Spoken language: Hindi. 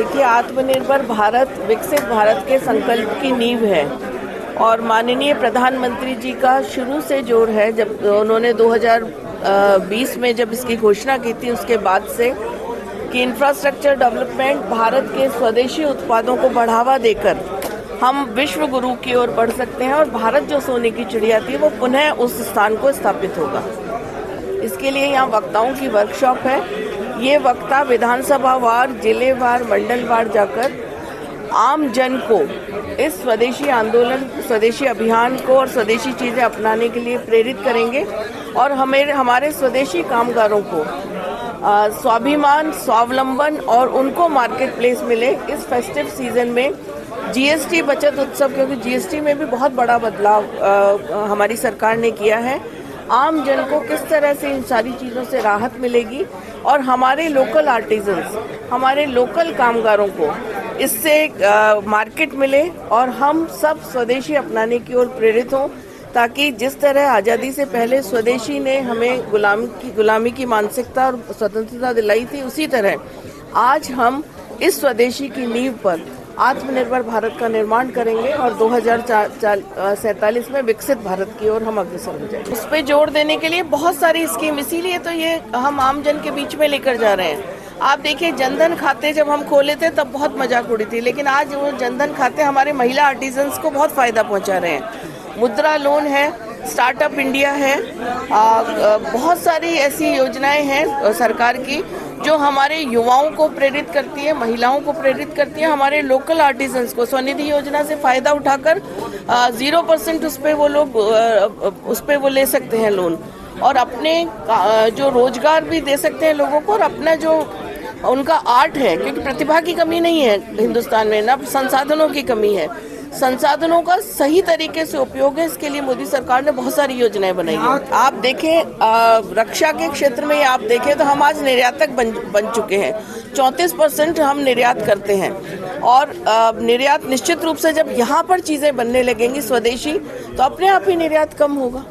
देखिए, आत्मनिर्भर भारत विकसित भारत के संकल्प की नींव है और माननीय प्रधानमंत्री जी का शुरू से जोर है। जब उन्होंने 2020 में जब इसकी घोषणा की थी, उसके बाद से कि इंफ्रास्ट्रक्चर डेवलपमेंट, भारत के स्वदेशी उत्पादों को बढ़ावा देकर हम विश्व गुरु की ओर बढ़ सकते हैं और भारत जो सोने की चिड़िया थी वो पुनः उस स्थान को स्थापित होगा। इसके लिए यहाँ वक्ताओं की वर्कशॉप है। ये वक्ता विधानसभा वार, जिलेवार, मंडलवार जाकर आम जन को इस स्वदेशी आंदोलन, स्वदेशी अभियान को और स्वदेशी चीज़ें अपनाने के लिए प्रेरित करेंगे और हमारे स्वदेशी कामगारों को स्वाभिमान, स्वावलंबन और उनको मार्केट प्लेस मिले। इस फेस्टिव सीजन में जीएसटी बचत उत्सव, क्योंकि जीएसटी में भी बहुत बड़ा बदलाव हमारी सरकार ने किया है, आम जन को किस तरह से इन सारी चीज़ों से राहत मिलेगी और हमारे लोकल आर्टिजन्स, हमारे लोकल कामगारों को इससे मार्केट मिले और हम सब स्वदेशी अपनाने की ओर प्रेरित हों, ताकि जिस तरह आज़ादी से पहले स्वदेशी ने हमें गुलामी की मानसिकता और स्वतंत्रता दिलाई थी, उसी तरह आज हम इस स्वदेशी की नींव पर आत्मनिर्भर भारत का निर्माण करेंगे और 2047 में विकसित भारत की ओर हम अग्रसर हो जाएंगे। उस पर जोर देने के लिए बहुत सारी स्कीम, इसीलिए तो ये हम आम जन के बीच में लेकर जा रहे हैं। आप देखिए, जनधन खाते जब हम खोले थे तब बहुत मजाक उड़ी थी, लेकिन आज वो जनधन खाते हमारे महिला आर्टिजन्स को बहुत फायदा पहुंचा रहे हैं। मुद्रा लोन है, स्टार्टअप इंडिया है, बहुत सारी ऐसी योजनाएं हैं सरकार की जो हमारे युवाओं को प्रेरित करती है, महिलाओं को प्रेरित करती है। हमारे लोकल आर्टिजन्स को स्वनिधि योजना से फायदा उठाकर 0% उस पर वो लोग वो ले सकते हैं लोन और अपने जो रोजगार भी दे सकते हैं लोगों को और अपना जो उनका आर्ट है, क्योंकि प्रतिभा की कमी नहीं है हिंदुस्तान में, ना संसाधनों की कमी है। संसाधनों का सही तरीके से उपयोग है, इसके लिए मोदी सरकार ने बहुत सारी योजनाएं बनाई हैं। आप देखें, रक्षा के क्षेत्र में आप देखें तो हम आज निर्यातक बन चुके हैं। 34% हम निर्यात करते हैं और निर्यात निश्चित रूप से जब यहाँ पर चीज़ें बनने लगेंगी स्वदेशी, तो अपने आप ही निर्यात कम होगा।